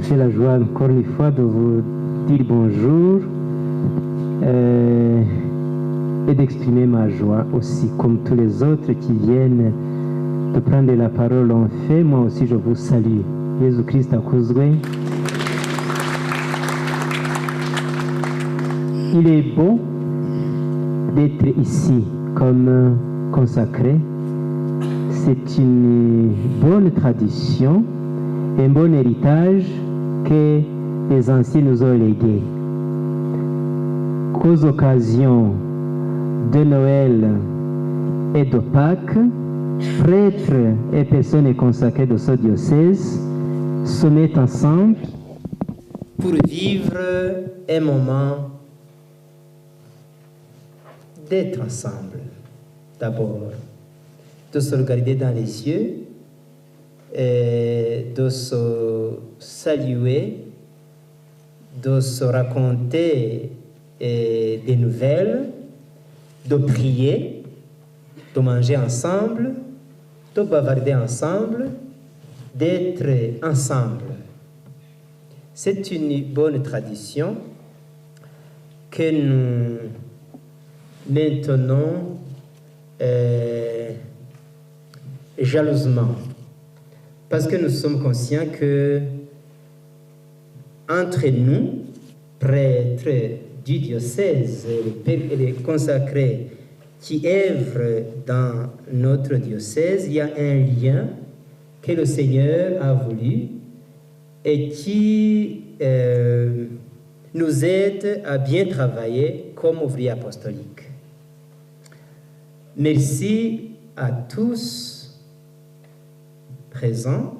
J'ai la joie encore une fois de vous dire bonjour et d'exprimer ma joie aussi, comme tous les autres qui viennent de prendre la parole en fait. Moi aussi je vous salue. Jésus-Christ akuzwe. Il est bon d'être ici comme consacré. C'est une bonne tradition, un bon héritage que les anciens nous ont légué. Qu'aux occasions de Noël et de Pâques, prêtres et personnes consacrées de ce diocèse se mettent ensemble pour vivre un moment d'être ensemble. D'abord, de se regarder dans les yeux, et de se saluer, de se raconter des nouvelles, de prier, de manger ensemble, de bavarder ensemble, d'être ensemble. C'est une bonne tradition que nous maintenons jalousement, parce que nous sommes conscients que entre nous, prêtres du diocèse et les consacrés qui œuvrent dans notre diocèse, il y a un lien que le Seigneur a voulu et qui nous aide à bien travailler comme ouvriers apostoliques. Merci à tous présents,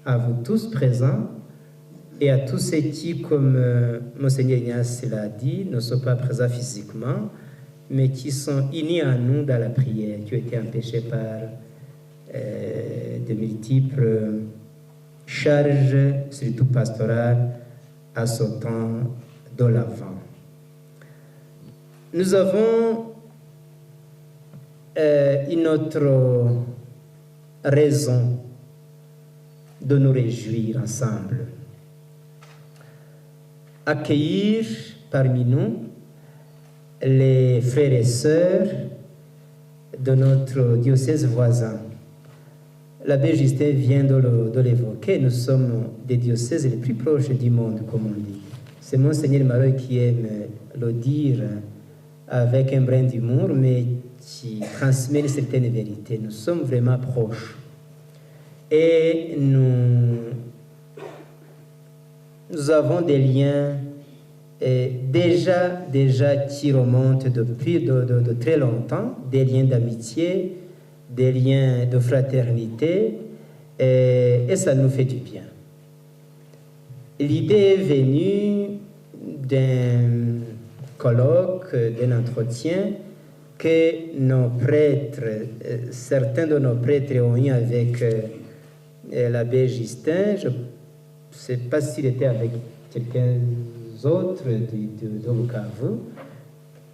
à vous tous présents, et à tous ceux qui, comme Monseigneur Ignace l'a dit, ne sont pas présents physiquement, mais qui sont unis à nous dans la prière, qui ont été empêchés par de multiples charges, surtout pastorales, à ce temps de l'Avent. Nous avons une autre raison de nous réjouir ensemble. Accueillir parmi nous les frères et sœurs de notre diocèse voisin. L'abbé Justin vient de l'évoquer. Nous sommes des diocèses les plus proches du monde, comme on dit. C'est Monseigneur Maroy qui aime le dire avec un brin d'humour, mais qui transmet une certaine vérité. Nous sommes vraiment proches. Et nous avons des liens déjà qui remontent depuis de très longtemps, des liens d'amitié, des liens de fraternité, et ça nous fait du bien. L'idée est venue d'un colloque, d'un entretien que nos prêtres, certains de nos prêtres ont eu avec l'abbé Justin. Je ne sais pas s'il était avec quelqu'un d'autre de Bukavu.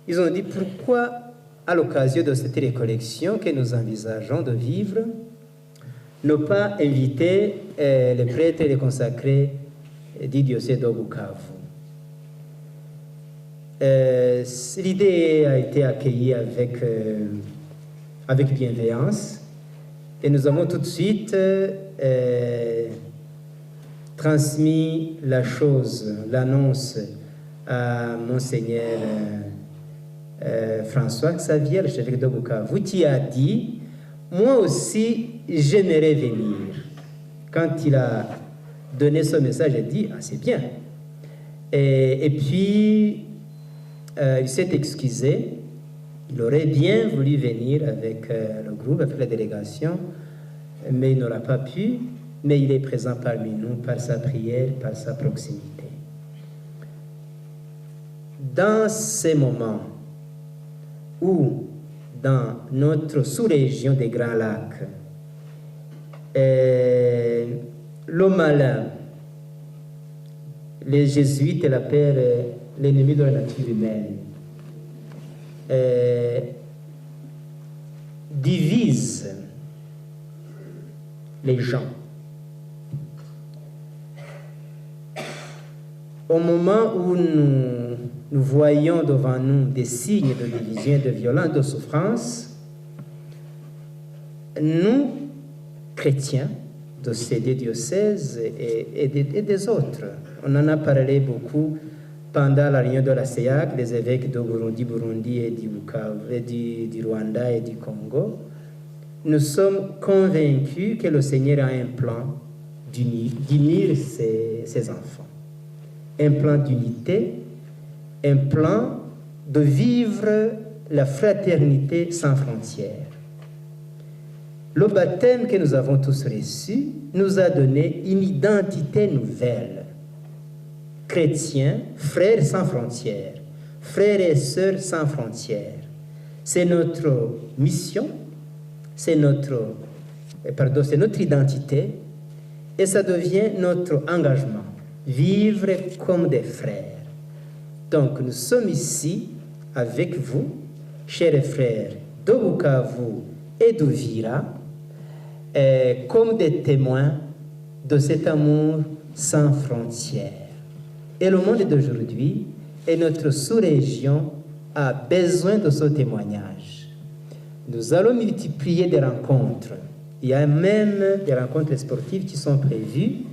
Ils ont dit pourquoi, à l'occasion de cette récollection que nous envisageons de vivre, ne pas inviter les prêtres et les consacrés du diocèse de Bukavu. L'idée a été accueillie avec bienveillance et nous avons tout de suite transmis la chose, l'annonce à Monseigneur François Xavier, le chef de Bukavu, qui a dit « Moi aussi, j'aimerais venir ». Quand il a donné ce message, il a dit « Ah, c'est bien ». Et puis, il s'est excusé. Il aurait bien voulu venir avec le groupe, avec la délégation, mais il n'aura pas pu. Mais il est présent parmi nous par sa prière, par sa proximité. Dans ces moments où, dans notre sous-région des Grands Lacs, le malin, les jésuites l'appellent l'ennemi de la nature humaine, divise les gens. au moment où nous voyons devant nous des signes de division, de violence, de souffrance, nous, chrétiens de ces deux diocèses et des autres, on en a parlé beaucoup pendant la réunion de la CEAC, les évêques de Burundi et du Bukavu, du Rwanda et du Congo, nous sommes convaincus que le Seigneur a un plan d'unir ses enfants. Un plan d'unité, un plan de vivre la fraternité sans frontières. Le baptême que nous avons tous reçu nous a donné une identité nouvelle. Chrétiens, frères sans frontières, frères et sœurs sans frontières. C'est notre mission, c'est notre identité et ça devient notre engagement. Vivre comme des frères. Donc nous sommes ici avec vous, chers frères de Bukavu et d'Uvira, comme des témoins de cet amour sans frontières. Et le monde d'aujourd'hui et notre sous-région a besoin de ce témoignage. Nous allons multiplier des rencontres. Il y a même des rencontres sportives qui sont prévues.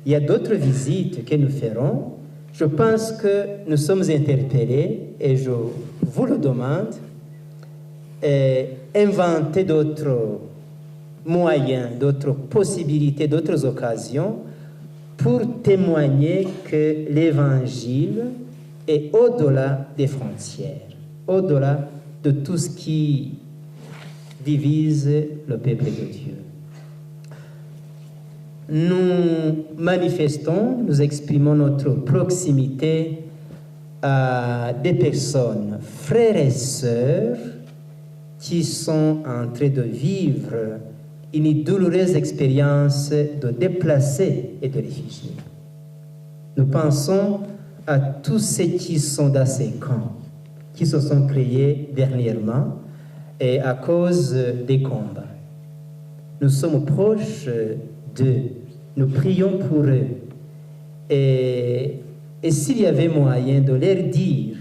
Il y a d'autres visites que nous ferons. Je pense que nous sommes interpellés et je vous le demande, inventer d'autres moyens, d'autres possibilités, d'autres occasions pour témoigner que l'Évangile est au-delà des frontières, au-delà de tout ce qui divise le peuple de Dieu. Nous manifestons, nous exprimons notre proximité à des personnes, frères et sœurs, qui sont en train de vivre une douloureuse expérience de déplacés et de réfugiés. Nous pensons à tous ceux qui sont dans ces camps, qui se sont créés dernièrement et à cause des combats. Nous sommes proches d'eux, nous prions pour eux. Et s'il y avait moyen de leur dire,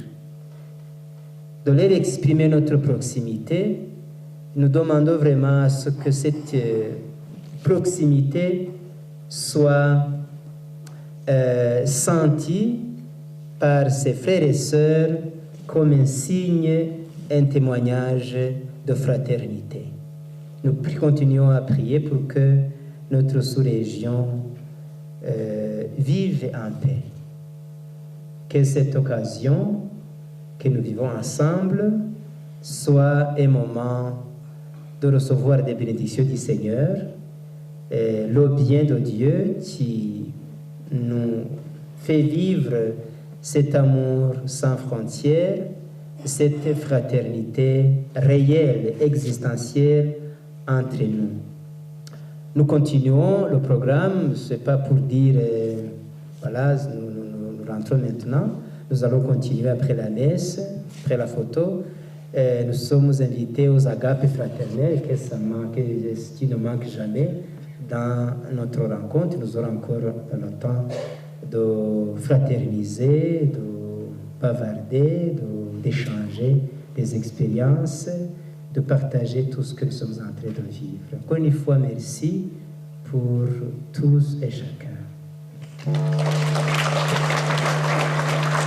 de leur exprimer notre proximité, nous demandons vraiment à ce que cette proximité soit sentie par ses frères et sœurs comme un signe, un témoignage de fraternité. Nous continuons à prier pour que notre sous-région vive en paix. Que cette occasion que nous vivons ensemble soit un moment de recevoir des bénédictions du Seigneur, le bien de Dieu qui nous fait vivre cet amour sans frontières, cette fraternité réelle, existentielle entre nous. Nous continuons le programme, ce n'est pas pour dire, voilà, nous rentrons maintenant, nous allons continuer après la messe, après la photo. Nous sommes invités aux agapes fraternelles, qui ne manque jamais dans notre rencontre. Nous aurons encore le temps de fraterniser, de bavarder, d'échanger des expériences, de partager tout ce que nous sommes en train de vivre. Encore une fois, merci pour tous et chacun.